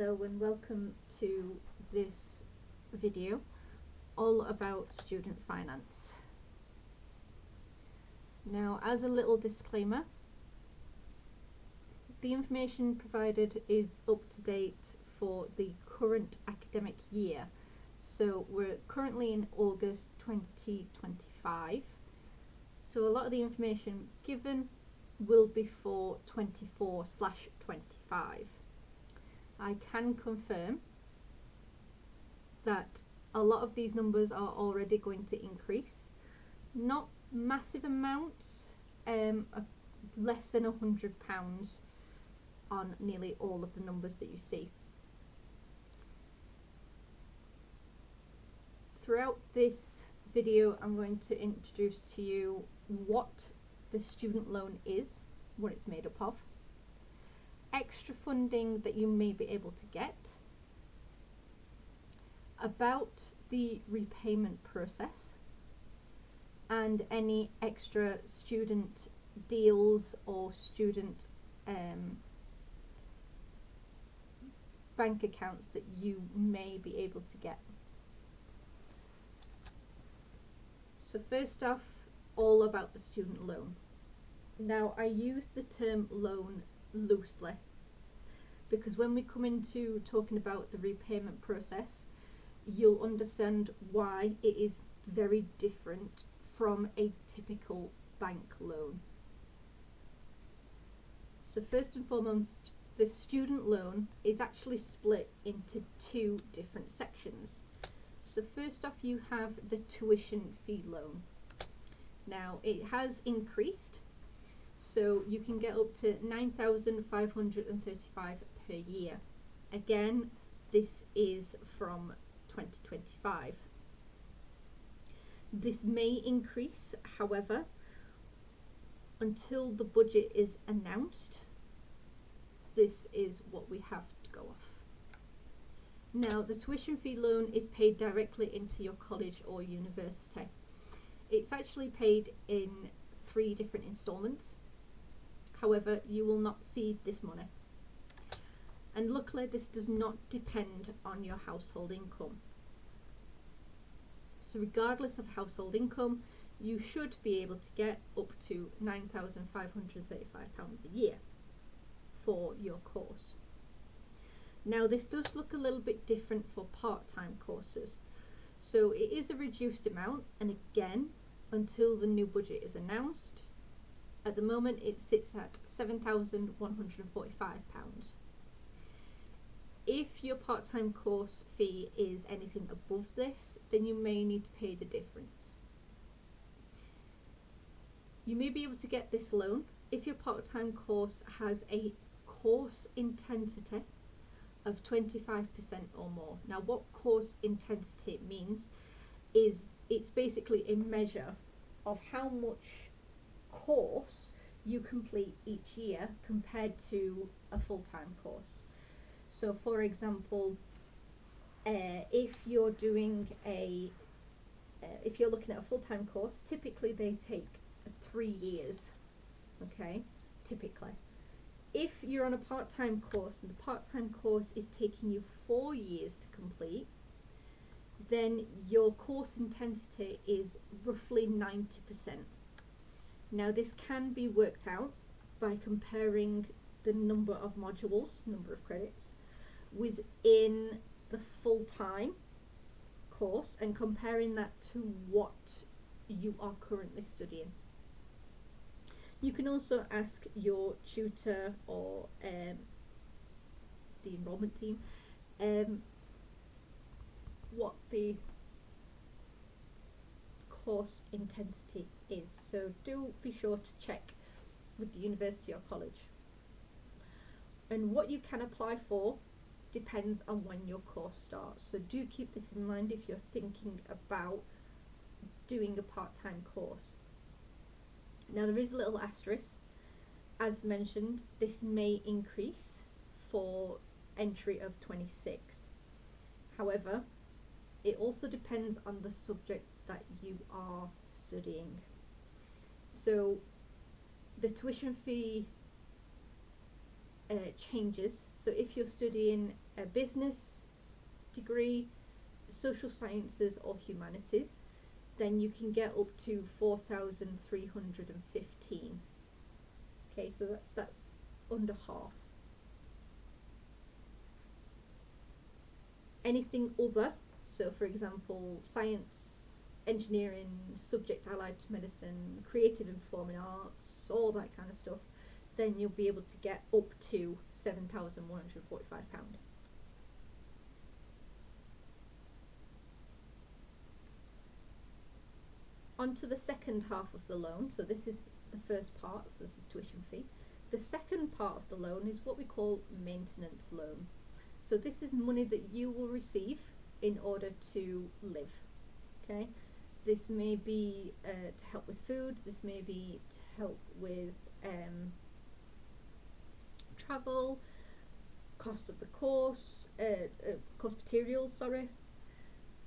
Hello and welcome to this video all about student finance. Now, as a little disclaimer, the information provided is up to date for the current academic year. So we're currently in August 2025. So a lot of the information given will be for 24/25. I can confirm that a lot of these numbers are already going to increase. Not massive amounts, less than £100 on nearly all of the numbers that you see. Throughout this video, I'm going to introduce to you what the student loan is, what it's made up of, extra funding that you may be able to get, about the repayment process, and any extra student deals or student bank accounts that you may be able to get. So first off, all about the student loan. Now, I use the term loan loosely because when we come into talking about the repayment process, you'll understand why it is very different from a typical bank loan. So first and foremost, the student loan is actually split into two different sections. So first off, you have the tuition fee loan. Now, it has increased, so you can get up to £9,535 per year. Again, this is from 2025. This may increase, however, until the budget is announced. This is what we have to go off. Now, the tuition fee loan is paid directly into your college or university. It's actually paid in 3 different instalments. However, you will not see this money. And luckily, this does not depend on your household income. So regardless of household income, you should be able to get up to £9,535 a year for your course. Now, this does look a little bit different for part-time courses. So it is a reduced amount, and again, until the new budget is announced, at the moment it sits at £7,145. If your part-time course fee is anything above this, then you may need to pay the difference. You may be able to get this loan if your part-time course has a course intensity of 25% or more. Now, what course intensity means is it's basically a measure of how much course you complete each year compared to a full-time course. So for example, if you're doing if you're looking at a full-time course, typically they take 3 years, okay, typically. If you're on a part-time course and the part-time course is taking you 4 years to complete, then your course intensity is roughly 90%. Now, this can be worked out by comparing the number of modules, number of credits, within the full-time course and comparing that to what you are currently studying. You can also ask your tutor or the enrollment team what the course intensity is. So do be sure to check with the university or college. And what you can apply for depends on when your course starts. So do keep this in mind if you're thinking about doing a part-time course. Now, there is a little asterisk. As mentioned, this may increase for entry of 26. However, it also depends on the subject that you are studying. So the tuition fee changes. So if you're studying a business degree, social sciences or humanities, then you can get up to 4,315. Okay, so that's under half. Anything other, so for example, science, engineering, subject allied to medicine, creative and performing arts, all that kind of stuff, then you'll be able to get up to £7,145. On to the second half of the loan. So this is the first part, so this is tuition fee. The second part of the loan is what we call maintenance loan. So this is money that you will receive in order to live. Okay, this may be to help with food, this may be to help with travel, cost of the course, course materials, sorry.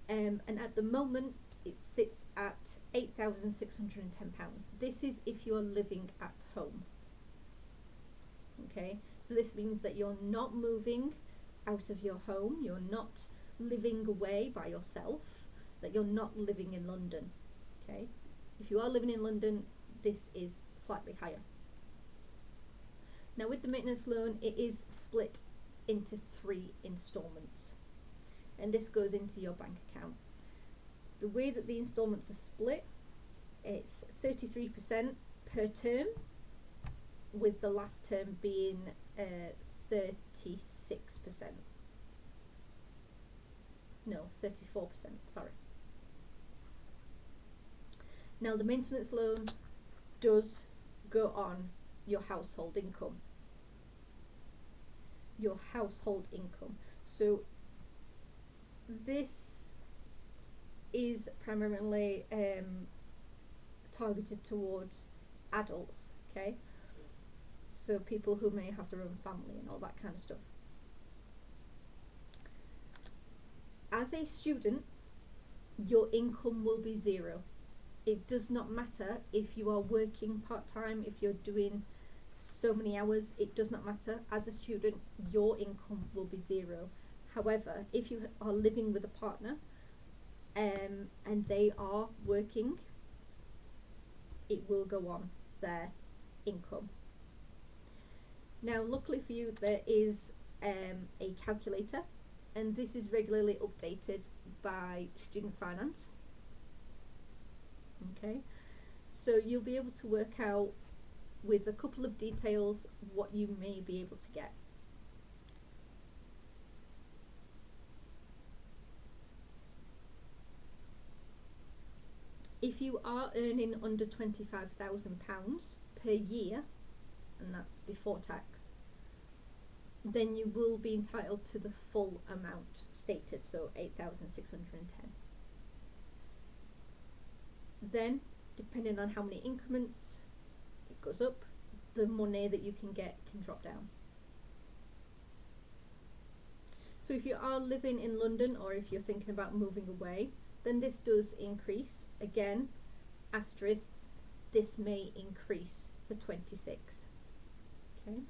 And at the moment it sits at £8,610. This is if you are living at home. Okay, so this means that you're not moving out of your home, you're not living away by yourself, that you're not living in London. Okay, if you are living in London, this is slightly higher. Now with the maintenance loan, it is split into 3 instalments, and this goes into your bank account. The way that the instalments are split, it's 33% per term, with the last term being 36%. No, 34%, sorry. Now the maintenance loan does go on your household income. Your household income. So this is primarily targeted towards adults, okay? So people who may have their own family and all that kind of stuff. As a student, your income will be 0. It does not matter if you are working part-time, if you're doing so many hours, it does not matter. As a student, your income will be 0. However, if you are living with a partner and they are working, it will go on their income. Now, luckily for you, there is a calculator, and this is regularly updated by Student Finance. Okay, so you'll be able to work out with a couple of details what you may be able to get. If you are earning under £25,000 per year, and that's before tax, then you will be entitled to the full amount stated, so 8,610. Then, depending on how many increments it goes up, the money that you can get can drop down. So if you are living in London, or if you're thinking about moving away, then this does increase. Again, asterisks, this may increase for 26. Okay.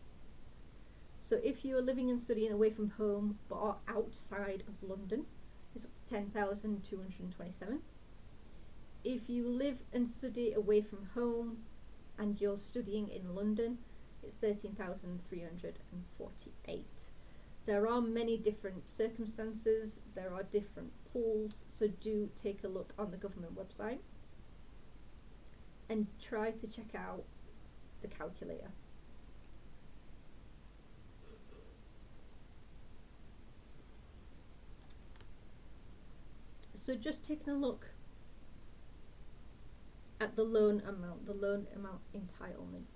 So if you are living and studying away from home but are outside of London, it's up to 10,227. If you live and study away from home and you're studying in London, it's 13,348. There are many different circumstances, there are different pools, so do take a look on the government website and try to check out the calculator. So just taking a look at the loan amount entitlement.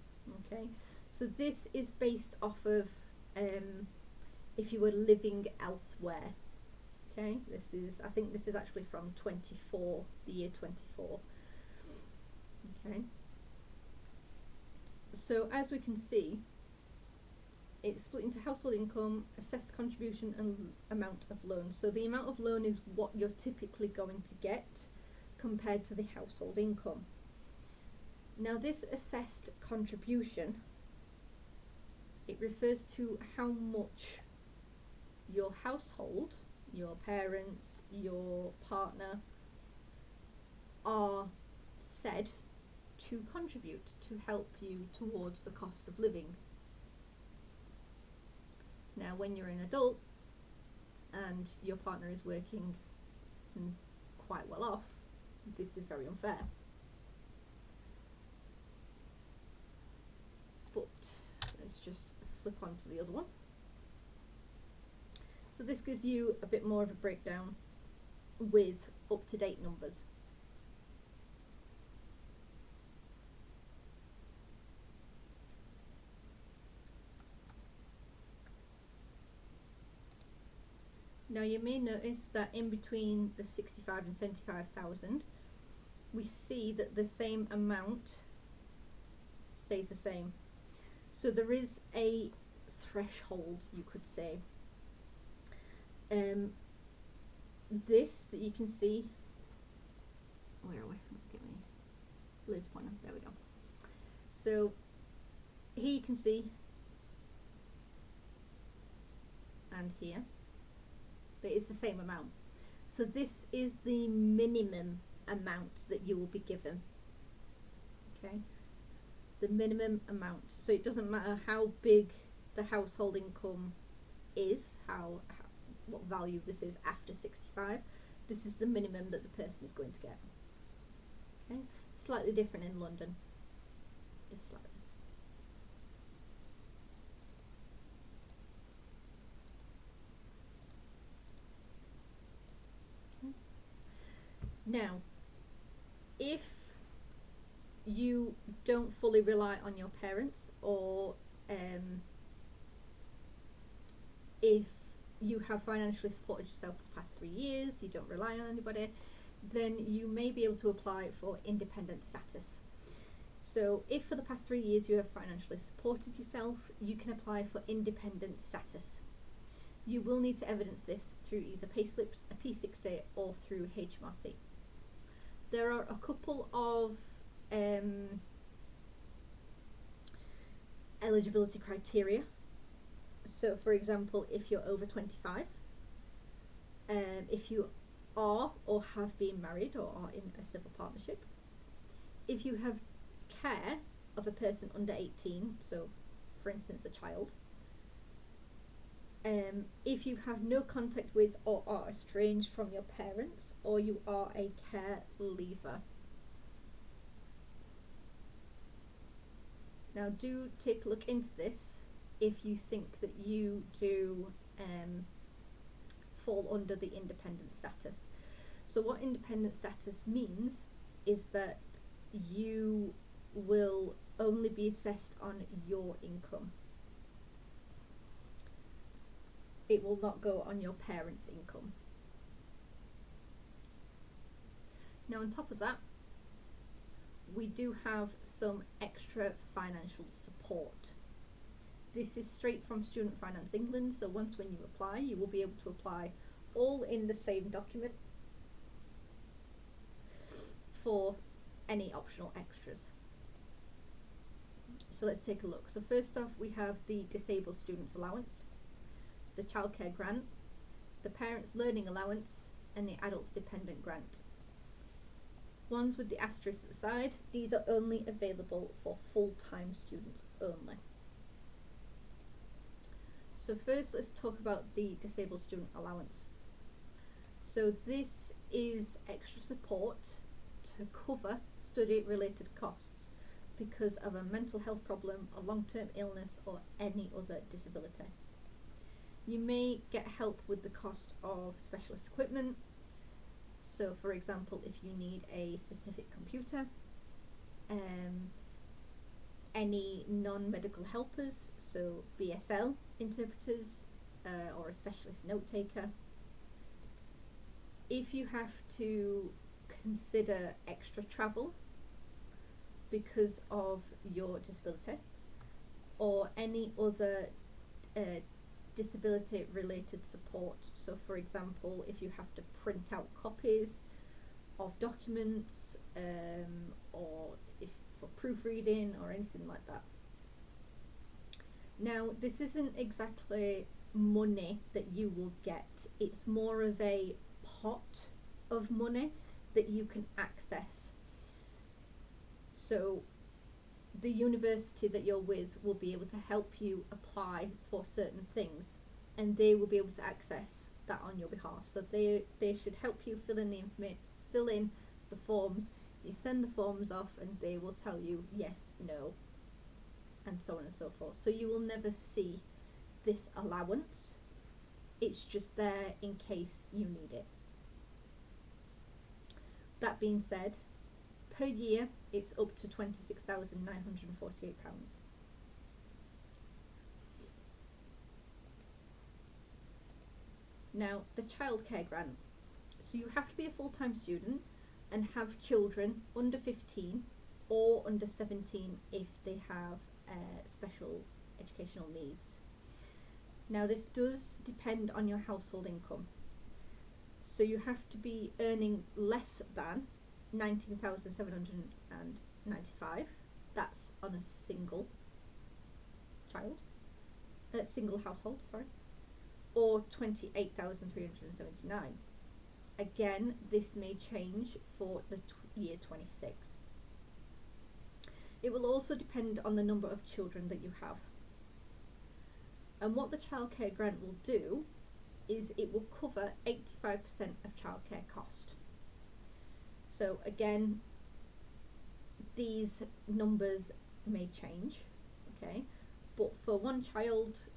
Okay, so this is based off of if you were living elsewhere. Okay, I think this is actually from the year 24. Okay, so as we can see, it's split into household income, assessed contribution, and amount of loan. So the amount of loan is what you're typically going to get compared to the household income. Now this assessed contribution It refers to how much your household, your parents, your partner, are said to contribute to help you towards the cost of living. Now, when you're an adult and your partner is working and quite well off, this is very unfair. But let's just flip on to the other one. So this gives you a bit more of a breakdown with up-to-date numbers. Now you may notice that in between the 65 and 75,000, we see that the same amount stays the same. So there is a threshold, you could say. This that you can see, where are we? Get me Liz pointer. There we go. So here you can see, and here, that it's the same amount. So this is the minimum amount that you will be given. Okay, the minimum amount. So it doesn't matter how big the household income is, what value this is after 65. This is the minimum that the person is going to get. Okay, slightly different in London, just slightly. Okay. Now, if you don't fully rely on your parents, or if you have financially supported yourself for the past 3 years, you don't rely on anybody, then you may be able to apply for independent status. So if for the past 3 years you have financially supported yourself, you can apply for independent status. You will need to evidence this through either payslips, a P60, or through HMRC. There are a couple of eligibility criteria. So for example, if you're over 25, if you are or have been married or are in a civil partnership, if you have care of a person under 18, so for instance a child, if you have no contact with or are estranged from your parents, or you are a care leaver. Now do take a look into this if you think that you do fall under the independent status. So what independent status means is that you will only be assessed on your income. It will not go on your parents' income. Now on top of that, we do have some extra financial support. This is straight from Student Finance England, so once when you apply, you will be able to apply all in the same document for any optional extras. So let's take a look. So first off, we have the Disabled Students Allowance, the Childcare Grant, the Parents Learning Allowance, and the Adults Dependent Grant. Ones with the asterisk at the side, these are only available for full-time students only. So first let's talk about the Disabled Student Allowance. So this is extra support to cover study-related costs because of a mental health problem, a long-term illness, or any other disability. You may get help with the cost of specialist equipment. So for example, if you need a specific computer, any non-medical helpers, so BSL interpreters, or a specialist note taker. If you have to consider extra travel because of your disability, or any other disability related support, so for example, if you have to print out copies of documents, or if for proofreading or anything like that, Now, this isn't exactly money that you will get, it's more of a pot of money that you can access. So the university that you're with will be able to help you apply for certain things, and they will be able to access that on your behalf. So they should help you fill in the forms. You send the forms off and they will tell you yes, no, and so on and so forth. So you will never see this allowance. It's just there in case you need it. That being said, per year it's up to £26,948. Now, the childcare grant. So you have to be a full-time student and have children under 15 or under 17 if they have special educational needs. Now, this does depend on your household income. So you have to be earning less than 19,795. That's on a single household, sorry, or 28,379. Again, this may change for the year 26. It will also depend on the number of children that you have. And what the childcare grant will do is it will cover 85% of childcare cost. So again, these numbers may change, okay? But for one child,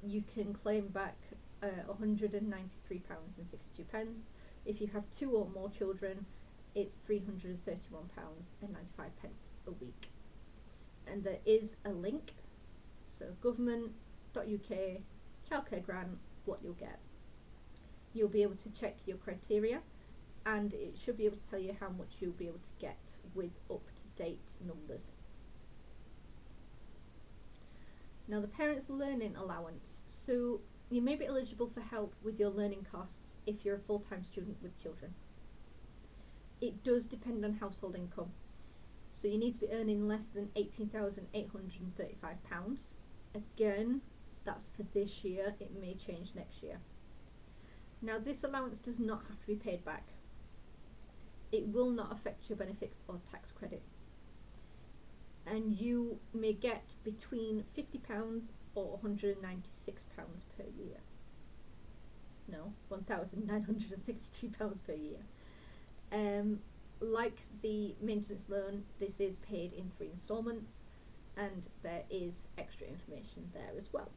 you can claim back £193.62. If you have two or more children, it's £331.95 a week. And there is a link, so government.uk, childcare grant, what you'll get. You'll be able to check your criteria, and it should be able to tell you how much you'll be able to get with up-to-date numbers. Now, the Parents Learning Allowance. So you may be eligible for help with your learning costs if you're a full-time student with children. It does depend on household income. So you need to be earning less than £18,835. Again, that's for this year. It may change next year. Now, this allowance does not have to be paid back. It will not affect your benefits or tax credit. And you may get between £50 or £196 per year. No, £1,962 per year. Like the maintenance loan, this is paid in 3 instalments, and there is extra information there as well.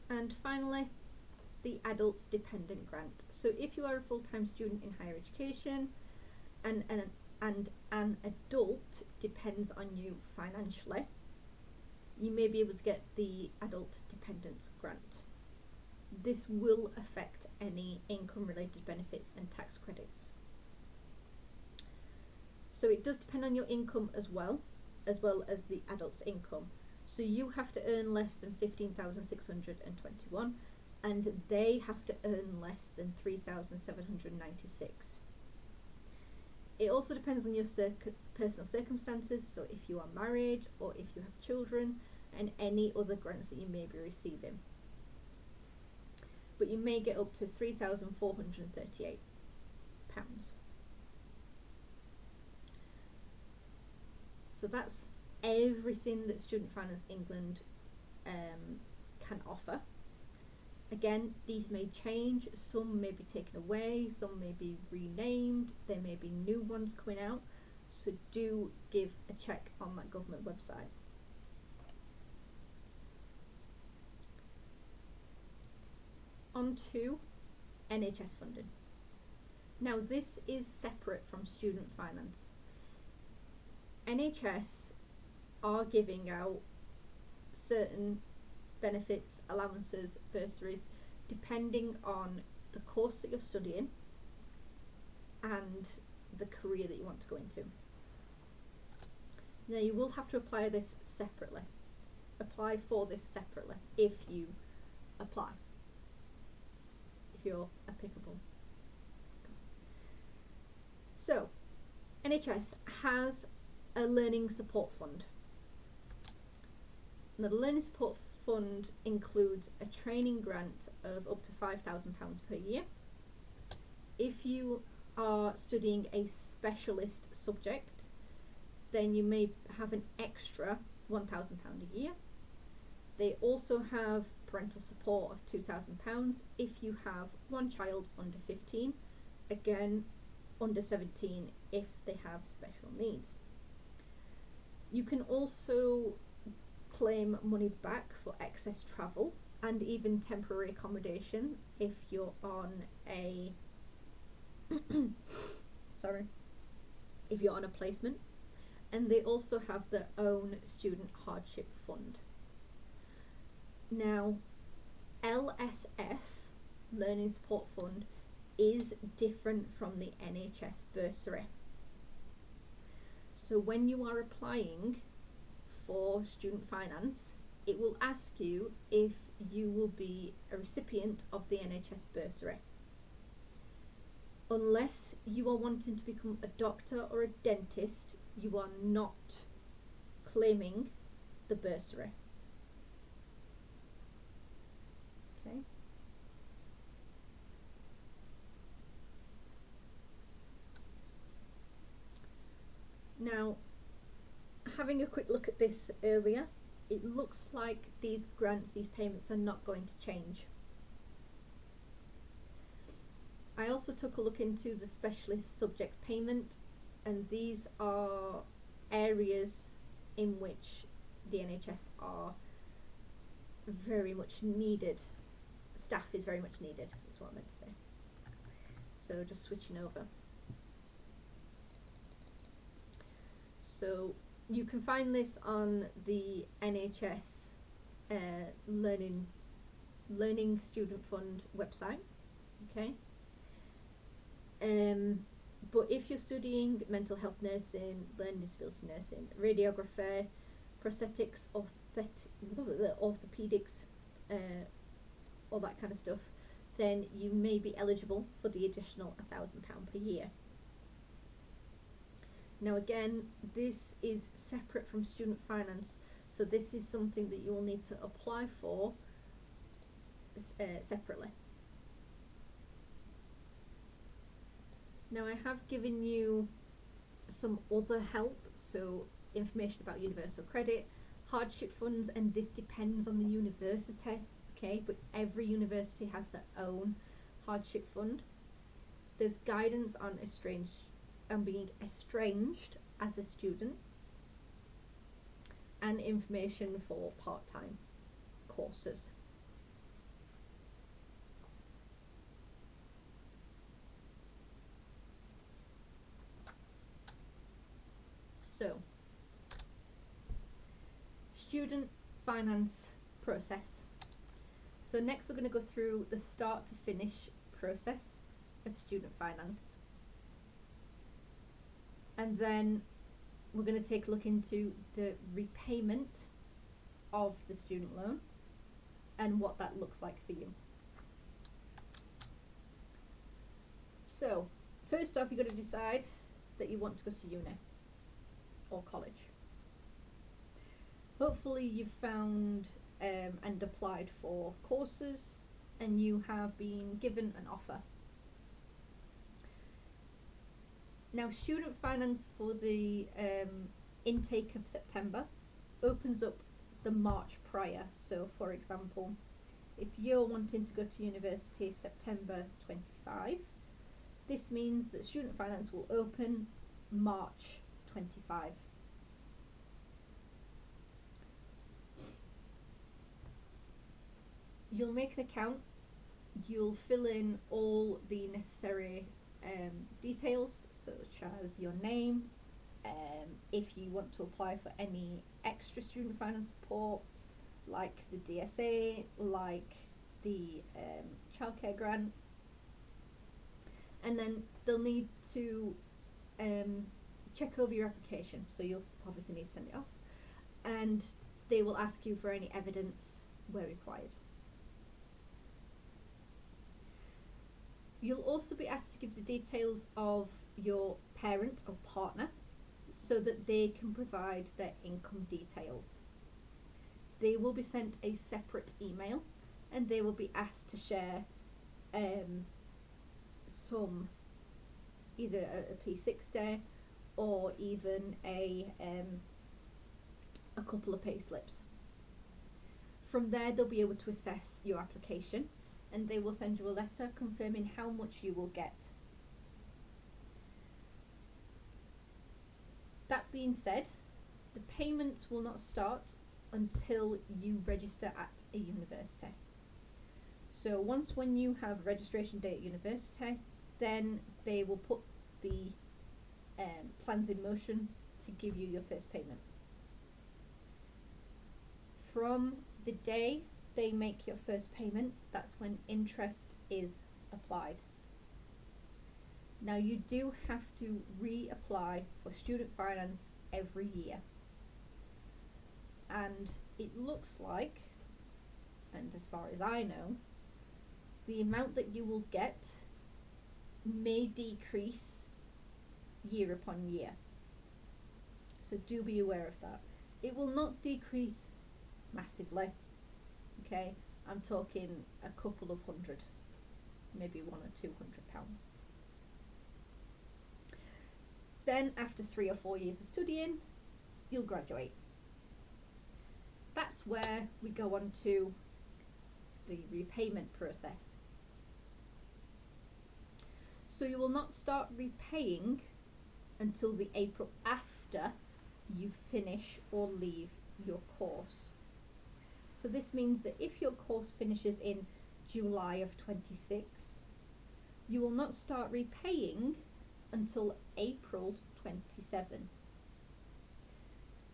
And finally, the Adults Dependent Grant. So if you are a full-time student in higher education and an adult depends on you financially, you may be able to get the Adult Dependence Grant. This will affect any income-related benefits and tax credits. So it does depend on your income as well as the adult's income. So you have to earn less than 15,621, and they have to earn less than 3,796. It also depends on your personal circumstances, so if you are married or if you have children, and any other grants that you may be receiving. But you may get up to £3,438. So that's everything that Student Finance England can offer. Again, these may change, some may be taken away, some may be renamed, there may be new ones coming out, so do give a check on that government website. On to NHS funding. Now, this is separate from student finance. NHS are giving out certain benefits, allowances, bursaries, depending on the course that you're studying and the career that you want to go into. Now, you will have to apply this separately. Apply for this separately if you apply. If you're applicable. So, NHS has a learning support fund. Now, the learning support fund includes a training grant of up to £5,000 per year. If you are studying a specialist subject, then you may have an extra £1,000 a year. They also have parental support of £2,000 if you have one child under 15, again under 17 if they have special needs. You can also claim money back for excess travel and even temporary accommodation if you're on a if you're on a placement. And they also have their own student hardship fund. Now, LSF, Learning Support Fund, is different from the NHS bursary. So when you are applying for student finance, it will ask you if you will be a recipient of the NHS bursary. Unless you are wanting to become a doctor or a dentist, you are not claiming the bursary. Okay. Now, having a quick look at this earlier, it looks like these grants, these payments are not going to change. I also took a look into the specialist subject payment, and these are areas in which the NHS are very much needed. Staff is very much needed, is what I meant to say. So just switching over. So you can find this on the NHS Learning Student Fund website. Okay. But if you're studying mental health nursing, learning disability nursing, radiography, prosthetics, orthopedics, all that kind of stuff, then you may be eligible for the additional £1,000 per year. Now again, this is separate from student finance, so this is something that you will need to apply for separately. Now I have given you some other help, so information about universal credit, hardship funds, and this depends on the university, okay, but every university has their own hardship fund. There's guidance on being estranged as a student, and information for part-time courses. So, student finance process. So next we're going to go through the start to finish process of student finance. And then we're going to take a look into the repayment of the student loan and what that looks like for you. So, first off, you've got to decide that you want to go to uni or college. Hopefully you've found and applied for courses and you have been given an offer. Now, student finance for the intake of September opens up the March prior. So for example, if you're wanting to go to university September 25, this means that student finance will open March 25. You'll make an account, you'll fill in all the necessary details such as your name, if you want to apply for any extra student finance support like the DSA, like the childcare grant, and then they'll need to check over your application, so you'll obviously need to send it off, and they will ask you for any evidence where required. You'll also be asked to give the details of your parent or partner. so that they can provide their income details. They will be sent a separate email and they will be asked to share some, either a P60 or even a couple of pay slips. From there they'll be able to assess your application and they will send you a letter confirming how much you will get. That being said, the payments will not start until you register at a university. So once when you have registration day at university, then they will put the plans in motion to give you your first payment. From the day they make your first payment, that's when interest is applied. Now you do have to reapply for student finance every year. And it looks like, and as far as I know, the amount that you will get may decrease year upon year. So do be aware of that. It will not decrease massively, okay? I'm talking a couple of hundred, maybe £100 or £200. Then after 3 or 4 years of studying, you'll graduate. That's where we go on to the repayment process. So you will not start repaying until the April after you finish or leave your course. So this means that if your course finishes in July of 26, you will not start repaying until April 27.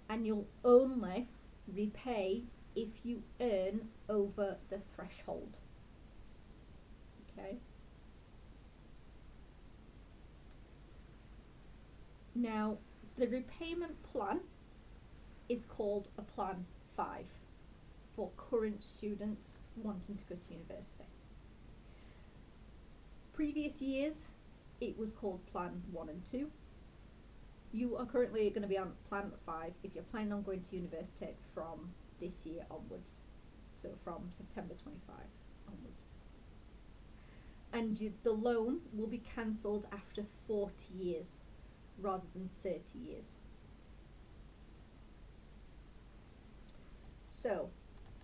And you'll only repay if you earn over the threshold. Okay. Now, the repayment plan is called a Plan 5 for current students wanting to go to university. Previous years, it was called Plan 1 and 2. You are currently going to be on Plan 5 if you're planning on going to university from this year onwards, so from September 25 onwards. And the loan will be cancelled after 40 years rather than 30 years. So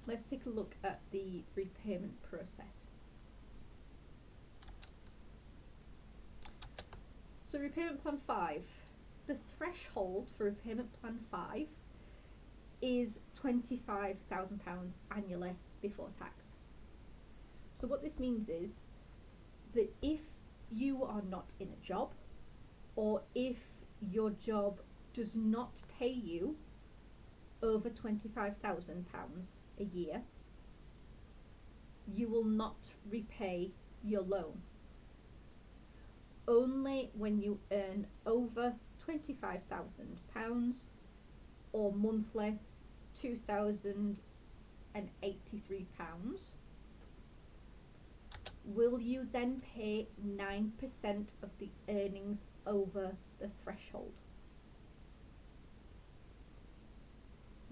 let's take a look at the repayment process. So repayment plan 5, the threshold for repayment plan 5 is £25,000 annually before tax. So what this means is that if you are not in a job, or if your job does not pay you over £25,000 a year, you will not repay your loan. Only when you earn over £25,000 or monthly £2,083 will you then pay 9% of the earnings over the threshold.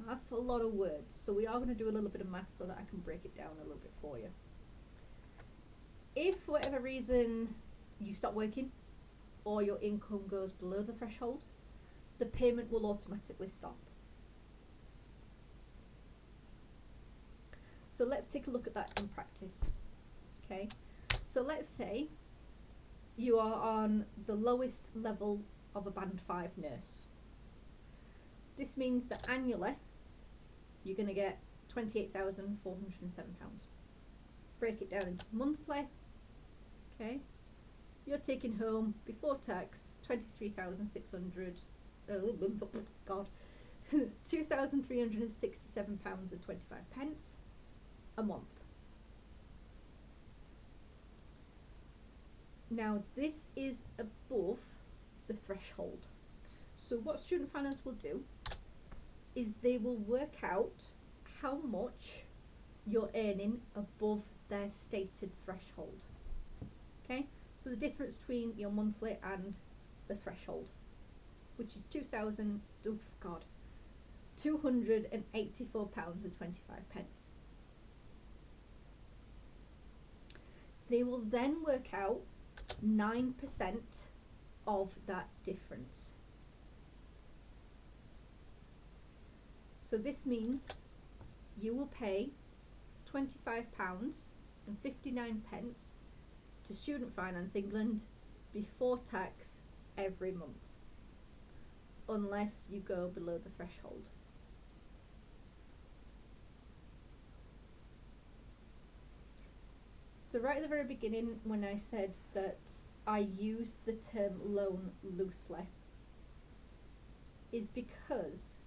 That's a lot of words, so we are going to do a little bit of maths so that I can break it down a little bit for you. If for whatever reason you stop working or your income goes below the threshold, the payment will automatically stop. So let's take a look at that in practice. Okay, so let's say you are on the lowest level of a band 5 nurse. This means that annually you're going to get £28,407. Break it down into monthly. Okay, you're taking home before tax 23,600. God, £2,367.25 a month. Now this is above the threshold. So what Student Finance will do is they will work out how much you're earning above their stated threshold. Okay, so the difference between your monthly and the threshold. which is £284.25. They will then work out 9% of that difference. So this means you will pay £25.59 to Student Finance England before tax every month, unless you go below the threshold. So right at the very beginning, when I said that I use the term loan loosely, is because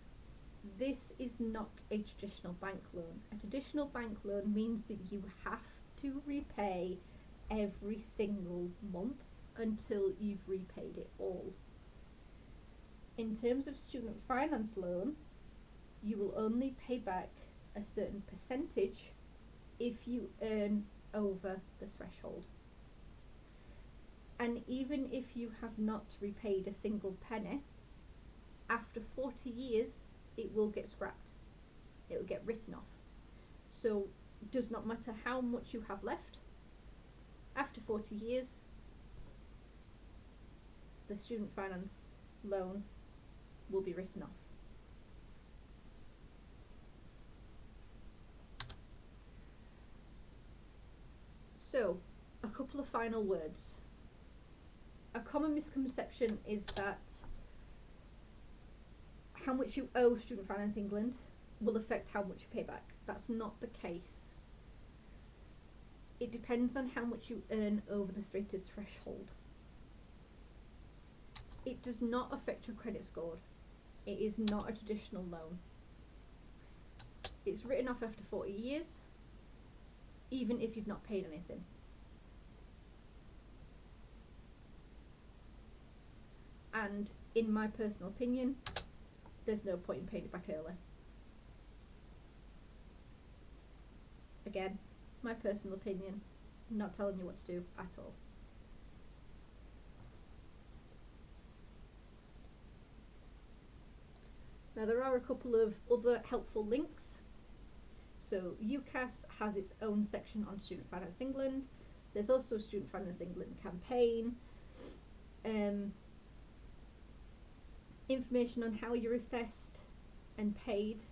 this is not a traditional bank loan. A traditional bank loan means that you have to repay every single month until you've repaid it all. In terms of student finance loan, you will only pay back a certain percentage if you earn over the threshold. And even if you have not repaid a single penny, after 40 years it will get scrapped. It will get written off. So it does not matter how much you have left. After 40 years, the student finance loan will be written off. So, a couple of final words. A common misconception is that how much you owe Student Finance England will affect how much you pay back. That's not the case. It depends on how much you earn over the stated threshold. It does not affect your credit score. It is not a traditional loan. It's written off after 40 years, even if you've not paid anything. And in my personal opinion, there's no point in paying it back early. Again, my personal opinion, I'm not telling you what to do at all. Now there are a couple of other helpful links. So UCAS has its own section on Student Finance England. There's also a Student Finance England campaign. Information on how you're assessed and paid.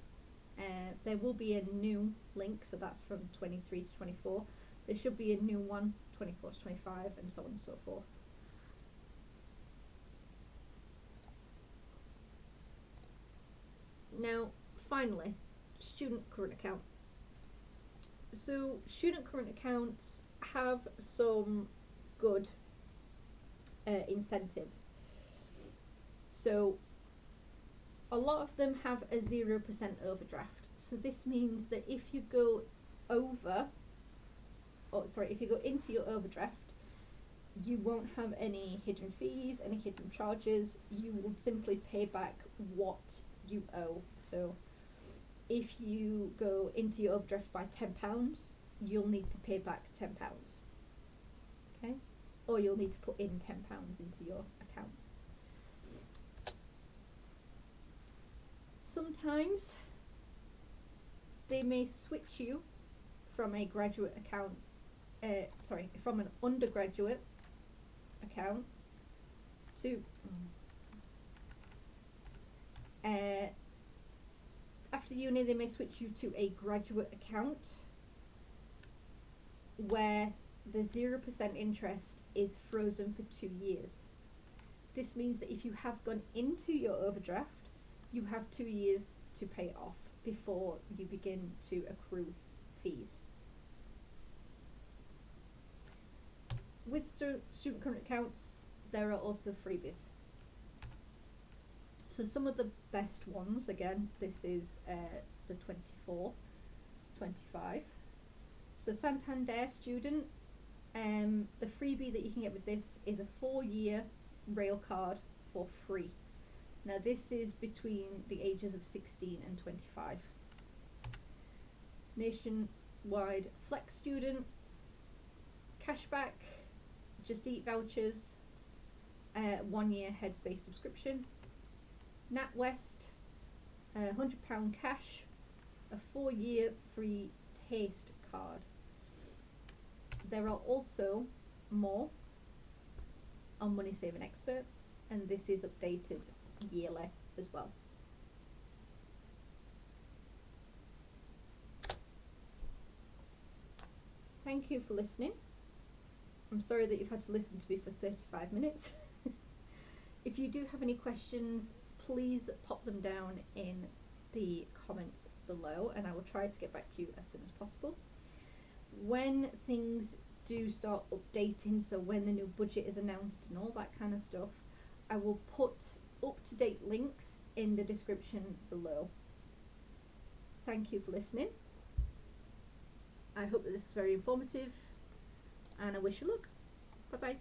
There will be a new link, so that's from 23 to 24. There should be a new one, 24 to 25, and so on and so forth. Now, finally, student current account. So, student current accounts have some good incentives. So, a lot of them have a 0% overdraft. So this means that if you go if you go into your overdraft, you won't have any hidden fees, any hidden charges. You will simply pay back what you owe. So if you go into your overdraft by £10, you'll need to pay back £10. Okay? Or you'll need to put in £10 into your account. Sometimes they may switch you from a graduate account, from an undergraduate account to after uni they may switch you to a graduate account where the 0% interest is frozen for 2 years. This means that if you have gone into your overdraft, you have 2 years to pay it off before you begin to accrue fees. With student current accounts, there are also freebies. So some of the best ones, again, this is the 24, 25. So Santander student, the freebie that you can get with this is a 4-year rail card for free. Now this is between the ages of 16 and 25. Nationwide Flex student, cashback, Just Eat vouchers, 1-year Headspace subscription, NatWest, £100 cash, a 4-year free taste card. There are also more on Money Saving Expert, and this is updated yearly as well. Thank you for listening. I'm sorry that you've had to listen to me for 35 minutes. If you do have any questions, please pop them down in the comments below and I will try to get back to you as soon as possible. When things do start updating, so when the new budget is announced and all that kind of stuff, I will put up-to-date links in the description below. Thank you for listening. I hope that this is very informative and I wish you luck. Bye bye.